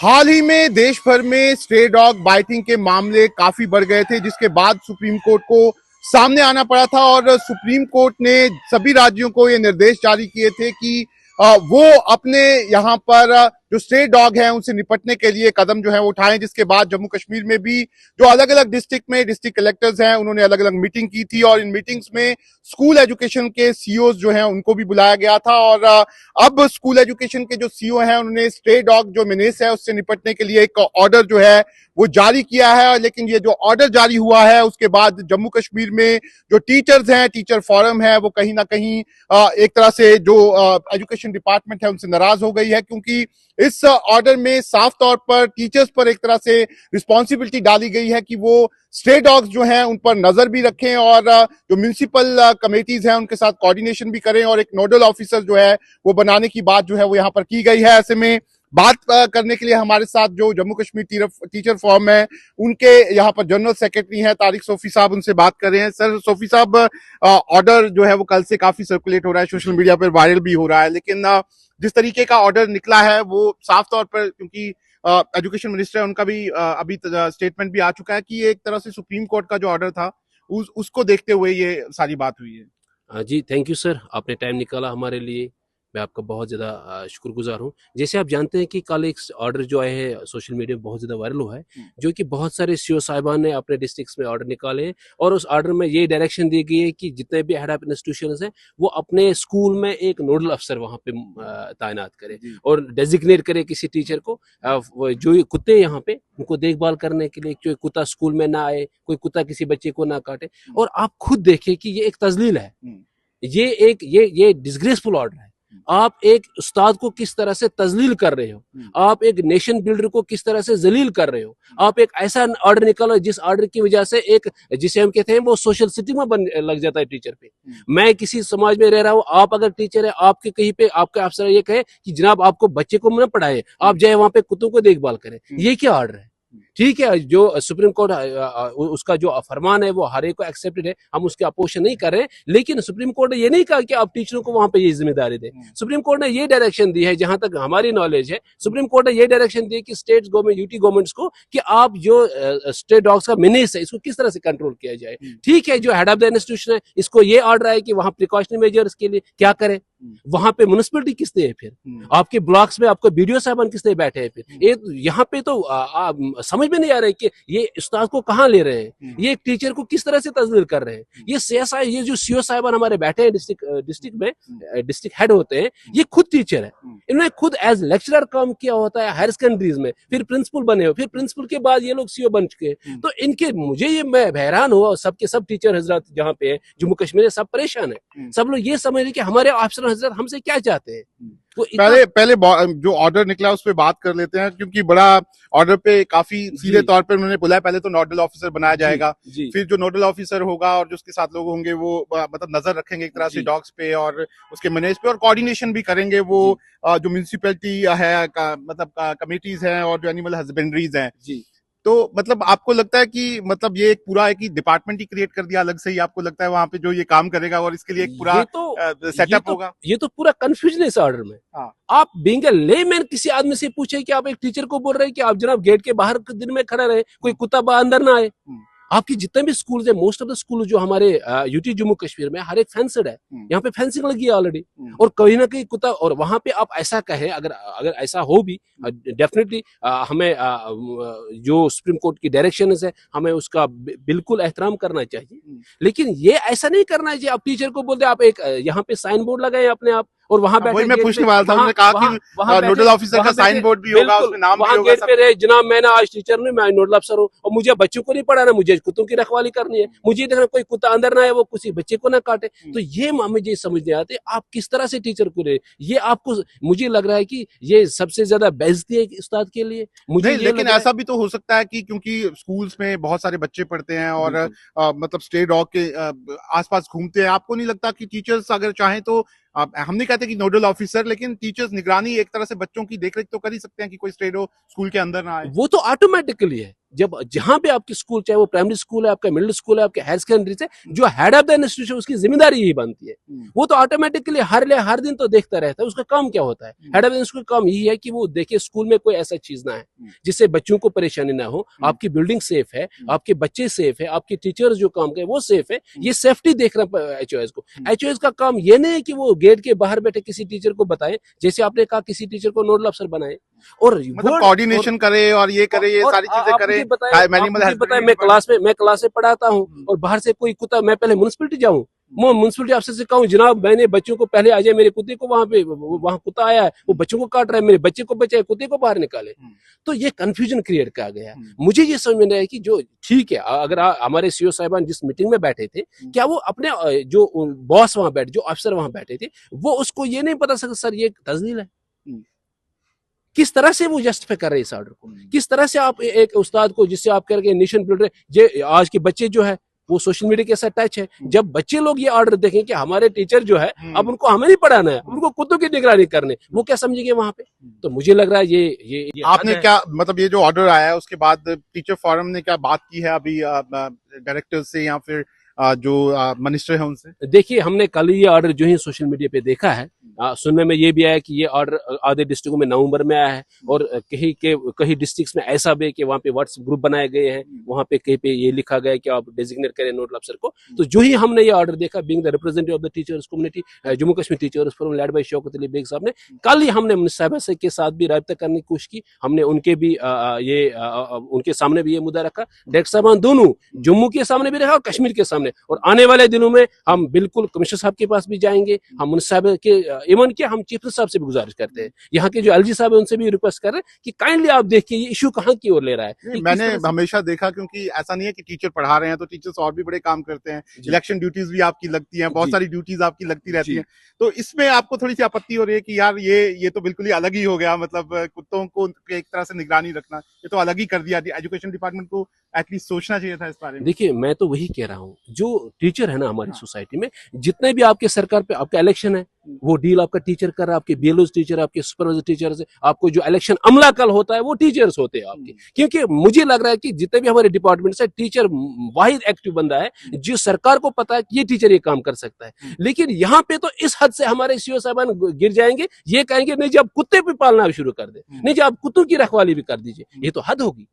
हाल ही में देश भर में स्ट्रे डॉग बाइटिंग के मामले काफी बढ़ गए थे, जिसके बाद सुप्रीम कोर्ट को सामने आना पड़ा था और सुप्रीम कोर्ट ने सभी राज्यों को ये निर्देश जारी किए थे कि वो अपने यहाँ पर जो स्ट्रे डॉग हैं उनसे निपटने के लिए कदम जो है वो उठाएं। जिसके बाद जम्मू कश्मीर में भी जो अलग अलग डिस्ट्रिक्ट में डिस्ट्रिक्ट कलेक्टर्स हैं उन्होंने अलग अलग मीटिंग की थी और इन मीटिंग्स में स्कूल एजुकेशन के सीईओ जो हैं उनको भी बुलाया गया था। और अब स्कूल एजुकेशन के जो सीईओ हैं उन्होंने स्ट्रे डॉग जो मेनेस है उससे निपटने के लिए एक ऑर्डर जो है वो जारी किया है। लेकिन ये जो ऑर्डर जारी हुआ है उसके बाद जम्मू कश्मीर में जो टीचर्स हैं, टीचर फोरम है, वो कहीं ना कहीं एक तरह से जो एजुकेशन डिपार्टमेंट है उनसे नाराज हो गई है, क्योंकि इस ऑर्डर में साफ तौर पर टीचर्स पर एक तरह से रिस्पॉन्सिबिलिटी डाली गई है कि वो स्ट्रे डॉग्स जो हैं उन पर नजर भी रखें और जो म्युनिसिपल कमेटीज हैं उनके साथ कोऑर्डिनेशन भी करें और एक नोडल ऑफिसर जो है वो बनाने की बात जो है वो यहाँ पर की गई है। ऐसे में बात करने के लिए हमारे साथ जो जम्मू कश्मीर टीचर फॉरम है उनके यहाँ पर जनरल सेक्रेटरी हैं तारिक सोफी साहब, उनसे बात कर रहे हैं। सर सोफी साहब, ऑर्डर जो है वो कल से काफी सर्कुलेट हो रहा है, सोशल मीडिया पर वायरल भी हो रहा है, लेकिन जिस तरीके का ऑर्डर निकला है वो साफ तौर पर, क्योंकि एजुकेशन मिनिस्टर है उनका भी अभी स्टेटमेंट भी आ चुका है कि ये एक तरह से सुप्रीम कोर्ट का जो ऑर्डर था उसको देखते हुए ये सारी बात हुई है। जी, थैंक यू सर, आपने टाइम निकाला हमारे लिए। मैं आपका बहुत ज़्यादा शुक्रगुजार हूँ। जैसे आप जानते हैं कि कल एक ऑर्डर जो आए हैं सोशल मीडिया में बहुत ज़्यादा वायरल हुआ है, जो कि बहुत सारे सीईओ साहिबान ने अपने डिस्ट्रिक्ट्स में ऑर्डर निकाले हैं और उस ऑर्डर में ये डायरेक्शन दी गई है कि जितने भी हेड ऑफ इंस्टीट्यूशंस हैं वो अपने स्कूल में एक नोडल अफसर वहाँ पे तैनात करें और डेजिग्नेट करे किसी टीचर को, जो ये कुत्ते यहाँ पे उनको देखभाल करने के लिए, कोई कुत्ता स्कूल में ना आए, कोई कुत्ता किसी बच्चे को ना काटे। और आप खुद देखिए कि ये एक तजलील है, ये डिसग्रेसफुल ऑर्डर है। आप एक उस्ताद को किस तरह से तजलील कर रहे हो, आप एक नेशन बिल्डर को किस तरह से जलील कर रहे हो। आप एक ऐसा ऑर्डर निकालो जिस ऑर्डर की वजह से एक, जिसे हम कहते हैं वो सोशल स्टिग्मा बन लग जाता है टीचर पे। मैं किसी समाज में रह रहा हूँ, आप अगर टीचर है, आपके कहीं पे आपका अफसर ये कहे कि जनाब आपको बच्चे को न पढ़ाए, आप जाए वहां पे कुत्तों को देखभाल करें, ये क्या ऑर्डर है? ठीक है, जो सुप्रीम कोर्ट उसका जो फरमान है वो हर एक को एक्सेप्टेड है, हम उसके अपोजिशन नहीं कर रहे हैं, लेकिन सुप्रीम कोर्ट ने ये नहीं कहा कि आप टीचरों को वहां पे ये जिम्मेदारी दें। सुप्रीम कोर्ट ने ये डायरेक्शन दी है, जहां तक हमारी नॉलेज है, सुप्रीम कोर्ट ने ये डायरेक्शन दी है कि स्टेट गवर्नमेंट, यूटी गवर्नमेंट्स को, कि आप जो स्ट्रे डॉग्स का मेनेस है इसको किस तरह से कंट्रोल किया जाए। ठीक है, जो हेड ऑफ द इंस्टीट्यूशन है इसको ये ऑर्डर है कि वहां प्रिकॉशनरी मेजर्स के लिए क्या करें। वहां पे म्युनिसिपलिटी किसने है, फिर आपके ब्लॉक्स में आपको बीडीओ साहबान किसने बैठे हैं, फिर यहाँ पे तो समझ में नहीं आ रहा है कि ये उस्ताद को कहाँ ले रहे हैं, ये एक टीचर को किस तरह से तस्वीर कर रहे हैं। ये सीएसआई, ये जो सीओ साहबान हमारे बैठे हैं डिस्ट्रिक्ट में, डिस्ट्रिक्ट हेड होते हैं, ये खुद टीचर है, इन्होंने खुद एज लेक्चरर काम किया होता है हायर सेकेंडरीज में, फिर प्रिंसिपल बने हो, फिर प्रिंसिपल के बाद ये लोग सीओ बन चुके हैं। तो इनके, मुझे ये, मैं हैरान हुआ, सबके सब टीचर हजरत जहाँ पे है जम्मू कश्मीर, सब परेशान है, सब लोग ये समझ रहे कि हमारे अफसर हजरत हमसे क्या चाहते हैं। तो पहले जो ऑर्डर निकला उस पर बात कर लेते हैं, क्योंकि बड़ा ऑर्डर पे काफी सीधे तौर पे उन्होंने बोला है पहले तो नोडल ऑफिसर बनाया जाएगा, फिर जो नोडल ऑफिसर होगा और जो उसके साथ लोग होंगे वो मतलब नजर रखेंगे एक तरह से डॉग्स पे और उसके मैनेज पे, और कोऑर्डिनेशन भी करेंगे वो जो म्युनिसिपैलिटी है मतलब कमेटीज हैं और जो एनिमल हस्बेंड्रीज हैं। तो मतलब आपको लगता है कि मतलब ये एक पूरा एक ही डिपार्टमेंट ही क्रिएट कर दिया अलग से ही, आपको लगता है वहां पे जो ये काम करेगा और इसके लिए एक पूरा सेटअप होगा? ये तो पूरा कंफ्यूजन है इस ऑर्डर में। आप बीइंग ए लेमैन किसी आदमी से पूछे कि आप एक टीचर को बोल रहे हैं कि आप जनाब गेट के बाहर दिन में खड़ा रहे, कोई कुत्ता अंदर ना आए। आपकी जितने भी स्कूल है, मोस्ट ऑफ द स्कूल जो हमारे यूटी जम्मू कश्मीर में, हर एक फेंसड है, यहाँ पे फेंसिंग लगी है ऑलरेडी, और कहीं ना कहीं कुत्ता, और वहां पे आप ऐसा कहे, अगर ऐसा हो भी, डेफिनेटली हमें जो सुप्रीम कोर्ट की डायरेक्शन है हमें उसका बिल्कुल एहतराम करना चाहिए, लेकिन ये ऐसा नहीं करना चाहिए आप टीचर को बोलते आप एक यहाँ पे साइन बोर्ड लगाए अपने आप और वहां बैठे, मैं पूछने वाला था, उन्होंने कहा कि नोडल ऑफिसर का साइन बोर्ड भी होगा, उसमें नाम भी होगा, गेट पे रहे, जनाब मैं ना आज टीचर नहीं, मैं नोडल अफसर हूँ और मुझे बच्चों को नहीं पढ़ाना, मुझे कुत्तों की रखवाली करनी है, मुझे देखना कोई कुत्ता अंदर ना है, वो किसी बच्चे को ना काटे। तो ये मुझे समझ नहीं आते आप किस तरह से टीचर को ले, ये आपको, मुझे लग रहा है कि ये सबसे ज्यादा बेइज्जती है उस्ताद के लिए मुझे। लेकिन ऐसा भी तो हो सकता है कि क्योंकि स्कूल्स में बहुत सारे बच्चे पढ़ते हैं और मतलब स्ट्रे डॉग के आसपास घूमते हैं, आपको नहीं लगता कि टीचर्स अगर चाहें तो, हम नहीं कहते कि नोडल ऑफिसर, लेकिन टीचर्स निगरानी एक तरह से बच्चों की देखरेख तो कर ही सकते हैं कि कोई स्ट्रे डॉग स्कूल के अंदर ना आए? वो तो ऑटोमेटिकली है, जब जहां पे आपकी स्कूल, चाहे वो प्राइमरी स्कूल है, आपका मिडिल स्कूल है, आपके हायर सेकेंडरी से, जो हेड ऑफ द इंस्टीट्यूशन उसकी जिम्मेदारी यही बनती है। वो तो ऑटोमेटिकली हर दिन तो देखता रहता है। उसका काम क्या होता है? हेड ऑफ द इंस्टीट्यूशन का काम यही है कि वो देखे स्कूल में कोई ऐसा चीज ना है जिससे बच्चों को परेशानी ना हो, आपकी बिल्डिंग सेफ है, आपके बच्चे सेफ है, आपके टीचर्स जो काम करे वो सेफ है, ये सेफ्टी देखना एचओएस को। एचओएस का काम ये नहीं है कि वो गेट के बाहर बैठे किसी टीचर को बताए, जैसे आपने कहा किसी टीचर को नोडल अफसर बनाए और मतलब कोऑर्डिनेशन करे और ये करे, ये सारी चीजें करे। मैं क्लास में पढ़ाता हूँ और बाहर से कोई कुत्ता, मैं पहले म्युनिसिपलिटी जाऊँ, मैं म्युनिसिपलिटी अफसर से कहूँ जनाब मैंने बच्चों को पहले आ जाए, मेरे कुत्ते को वहां कुत्ता आया है, वो बच्चों को काट रहा है, मेरे बच्चे को बचाए, कुत्ते को बाहर निकाले। तो ये कंफ्यूजन क्रिएट किया गया। मुझे ये समझ में नहीं आया कि जो ठीक है, अगर हमारे सीओ साहिबान जिस मीटिंग में बैठे थे, क्या वो अपने जो बॉस वहां बैठे, जो अफसर वहां बैठे थे, वो उसको ये नहीं पता सकता सर ये तजलील है? किस तरह से वो जस्टिफाई कर रहे हैं इस ऑर्डर को? किस तरह से आप एक उस्ताद को, जिससे आप कह रहे हैं नेशन बिल्डर, आज के बच्चे जो है वो सोशल मीडिया के साथ टच है। जब बच्चे लोग ये ऑर्डर देखें कि हमारे टीचर जो है अब उनको हमें नहीं पढ़ाना है, उनको कुत्तों की निगरानी करने, वो क्या समझेंगे वहां पे? तो मुझे लग रहा है ये आपने क्या मतलब ये जो ऑर्डर आया है उसके बाद टीचर फोरम ने क्या बात की है अभी डायरेक्टर से या फिर जो मिनिस्टर है उनसे? देखिए, हमने कल ये ऑर्डर जो ही सोशल मीडिया पे देखा है, सुनने में ये भी आया कि ये ऑर्डर आधे डिस्ट्रिक्टों में नवंबर में आया है और कहीं डिस्ट्रिक्ट्स में ऐसा भी कि वहाँ पे व्हाट्सएप ग्रुप बनाए गए हैं, वहाँ पे कहीं पे ये लिखा गया है कि आप डेजिग्नेट करें नोडल अफसर को। तो जो ही हमने ये ऑर्डर देखा, being the representative of the teachers community, Jammu Kashmir teachers forum led by Shaukat Ali Baig साहब ने, कल ही हमने मिनिस्टर साहब के साथ भी राब्ता करने की कोशिश की। हमने उनके भी उनके सामने भी ये मुद्दा रखा, डायरेक्टर साहबान दोनों जम्मू के सामने भी रखा और कश्मीर के सामने। और आने वाले दिनों में हम बिल्कुल कमिश्नर साहब के पास भी जाएंगे, हम मिनिस्टर साहब के इवन के हम चीफ साहब से भी गुजारिश करते हैं, यहाँ के जो एलजी साहब है उनसे भी रिक्वेस्ट कर रहे हैं कि काइंडली आप देखिए ये इशू कहाँ की ओर ले रहा है। मैंने हमेशा देखा, क्योंकि ऐसा नहीं है कि टीचर पढ़ा रहे हैं तो टीचर्स और भी बड़े काम करते हैं, इलेक्शन ड्यूटीज भी आपकी लगती हैं, बहुत सारी ड्यूटीज आपकी लगती रहती हैं। तो इसमें आपको थोड़ी सी आपत्ति हो रही है कि यार ये तो बिल्कुल ही अलग ही हो गया, मतलब कुत्तों को एक तरह से निगरानी रखना, ये तो अलग ही कर दिया। एजुकेशन डिपार्टमेंट को एटलीस्ट सोचना चाहिए था इस बारे में। देखिए, मैं तो वही कह रहा हूँ, जो टीचर है ना हमारी सोसाइटी में, जितने भी आपके सरकार पे आपका इलेक्शन है, वो डील आपका टीचर कर रहा है, आपके बीएलओ टीचर, आपके सुपरवाइजर टीचर से, आपको जो इलेक्शन अमला कल होता है वो टीचर्स होते हैं आपके। क्योंकि मुझे लग रहा है कि जितने भी हमारे डिपार्टमेंट से टीचर वाहिद एक्टिव बंदा है जो सरकार को पता है कि ये टीचर ये काम कर सकता है। लेकिन यहाँ पे तो इस हद से हमारे सीओ साहबान गिर जाएंगे, ये कहेंगे नहीं जी आप कुत्ते भी पालना शुरू कर दे, नहीं जी आप कुत्तों की रखवाली भी कर दीजिए, ये तो हद होगी।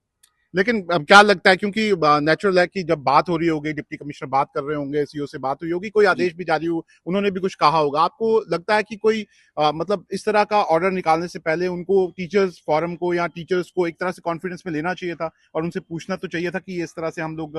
लेकिन अब क्या लगता है, क्योंकि नेचुरल है कि जब बात हो रही होगी, डिप्टी कमिश्नर बात कर रहे होंगे, सीओ से बात हुई होगी, कोई आदेश भी जारी हो, उन्होंने भी कुछ कहा होगा, आपको लगता है कि कोई मतलब इस तरह का ऑर्डर निकालने से पहले उनको टीचर्स फोरम को या टीचर्स को एक तरह से कॉन्फिडेंस में लेना चाहिए था और उनसे पूछना तो चाहिए था कि इस तरह से हम लोग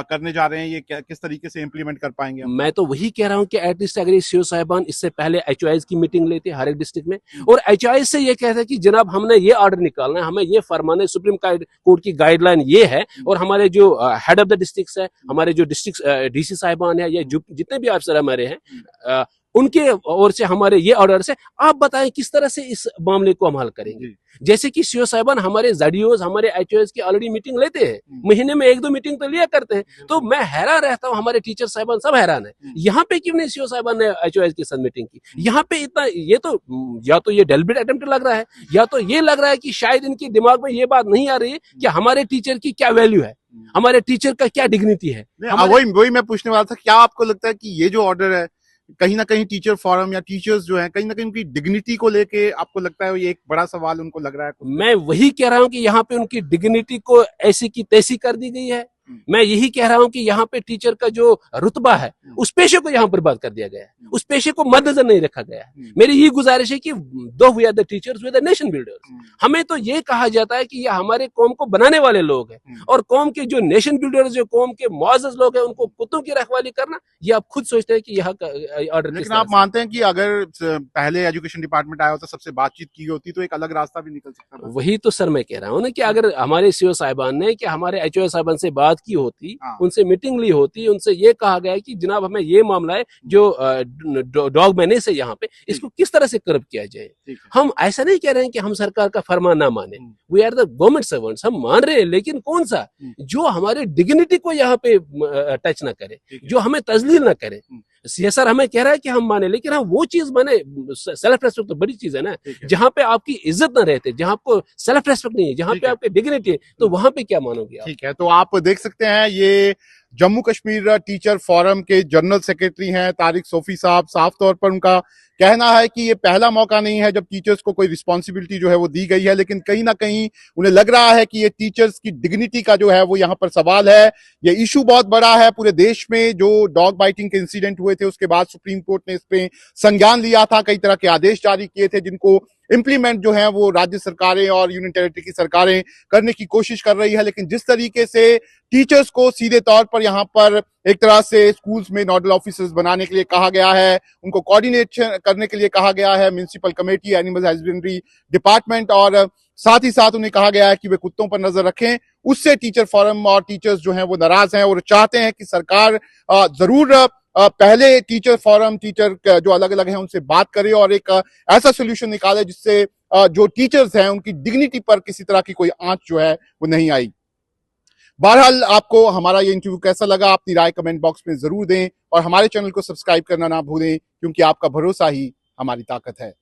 करने जा रहे हैं, ये किस तरीके से इम्प्लीमेंट कर पाएंगे? मैं तो वही कह रहा हूँ कि एटलीस्ट अगर सीओ साहिबान इससे पहले एचओआईज की मीटिंग लेते हर एक डिस्ट्रिक्ट में और एचओआईज से ये कहते कि जनाब हमने ये ऑर्डर निकालना है, हमें ये फरमाना है, सुप्रीम कोर्ट की गाइडलाइन ये है, और हमारे जो हेड ऑफ द डिस्ट्रिक्ट है, हमारे जो डिस्ट्रिक्ट डीसी साहिबान है या जितने भी अफसर हमारे हैं, उनके ओर से हमारे ये ऑर्डर से आप बताएं किस तरह से इस मामले को हम हल करेंगे। जैसे कि सीओ साहिबान हमारे जेडीओज, हमारे एचओएस की ऑलरेडी मीटिंग लेते हैं, महीने में 1-2 मीटिंग तो लिया करते हैं। तो मैं हैरान रहता हूं, हमारे टीचर साहिबान सब हैरान है, यहाँ पे क्यों नहीं सीओ साहिबान ने एचओएस के साथ मीटिंग की? यहाँ पे इतना, ये तो या तो ये डेलिब्रेट अटेम्प्ट लग रहा है, या तो ये लग रहा है कि शायद इनके दिमाग में ये बात नहीं आ रही है कि हमारे टीचर की क्या वैल्यू है, हमारे टीचर का क्या डिग्निटी है। वही मैं पूछने वाला था, क्या आपको लगता है कि ये जो ऑर्डर है कहीं ना कहीं टीचर फोरम या टीचर्स जो है कहीं ना कहीं उनकी डिग्निटी को लेके आपको लगता है ये एक बड़ा सवाल उनको लग रहा है? मैं वही कह रहा हूं कि यहाँ पे उनकी डिग्निटी को ऐसी की तैसी कर दी गई है। मैं यही कह रहा हूं कि यहाँ पे टीचर का जो रुतबा है उस पेशे को यहाँ बर्बाद कर दिया गया है, उस पेशे को मद्देनजर नहीं रखा गया है। मेरी ये गुजारिश है कि though we are the teachers we are the nation builders. हमें तो ये कहा जाता है कि ये हमारे कौम को बनाने वाले लोग हैं, और कौम के जो नेशन बिल्डर्स, जो कौम के मुआज़्ज़ज़ लोग हैं, उनको कुत्तों की रखवाली करना, ये आप खुद सोचते हैं कि यहाँ का ऑर्डर। लेकिन आप मानते हैं कि अगर पहले एजुकेशन डिपार्टमेंट आया होता, सबसे बातचीत की होती, तो एक अलग रास्ता भी निकल सकता था? वही तो सर मैं कह रहा हूँ ना कि अगर हमारे सीओ साहिबान ने कि हमारे एचओ साहिबान से बात की होती, उनसे मीटिंग ली होती, उनसे ये कहा गया कि जनाब हमें ये मामला है जो डॉग मैनेज है यहाँ पे, इसको किस तरह से कर्ब किया जाए। हम ऐसा नहीं कह रहे हैं कि हम सरकार का फरमान ना माने, we are the government servants, हम मान रहे हैं, लेकिन कौन सा जो हमारे डिग्निटी को यहाँ पे टच ना करे, जो हमें तजलील ना करे। सीएसआर हमें कह रहा है कि हम माने, लेकिन हम वो चीज माने, सेल्फ रेस्पेक्ट तो बड़ी चीज है ना। ठीक है। जहां पे आपकी इज्जत ना रहते, जहां आपको सेल्फ रेस्पेक्ट नहीं है, जहां ठीक पे है। आपकी डिग्निटी है, तो वहां पे क्या मानोगे आप? ठीक है, तो आप देख सकते हैं ये जम्मू कश्मीर टीचर फोरम के जनरल सेक्रेटरी हैं तारिक सोफी साहब। साफ तौर पर उनका कहना है कि ये पहला मौका नहीं है जब टीचर्स को कोई रिस्पॉन्सिबिलिटी जो है वो दी गई है, लेकिन कहीं ना कहीं उन्हें लग रहा है कि ये टीचर्स की डिग्निटी का जो है वो यहाँ पर सवाल है। ये इशू बहुत बड़ा है पूरे देश में। जो डॉग बाइटिंग के इंसिडेंट हुए थे उसके बाद सुप्रीम कोर्ट ने इस पे संज्ञान लिया था, कई तरह के आदेश जारी किए थे जिनको इंप्लीमेंट जो है वो राज्य सरकारें और यूनियन टेरिटरी की सरकारें करने की कोशिश कर रही है। लेकिन जिस तरीके से टीचर्स को सीधे तौर पर यहाँ पर एक तरह से स्कूल्स में नोडल ऑफिसर्स बनाने के लिए कहा गया है, उनको कोऑर्डिनेट करने के लिए कहा गया है municipal committee, animal husbandry department, और साथ ही साथ उन्हें कहा गया है कि वे कुत्तों पर नजर रखें। उससे टीचर फोरम और टीचर्स जो हैं वो नाराज हैं और चाहते हैं कि सरकार जरूर पहले टीचर फोरम, टीचर जो अलग अलग हैं उनसे बात करे और एक ऐसा सोल्यूशन निकाले जिससे जो टीचर्स हैं उनकी डिग्निटी पर किसी तरह की कोई आंच जो है वो नहीं आई। बहरहाल आपको हमारा ये इंटरव्यू कैसा लगा अपनी राय कमेंट बॉक्स में जरूर दें और हमारे चैनल को सब्सक्राइब करना ना भूलें, क्योंकि आपका भरोसा ही हमारी ताकत है।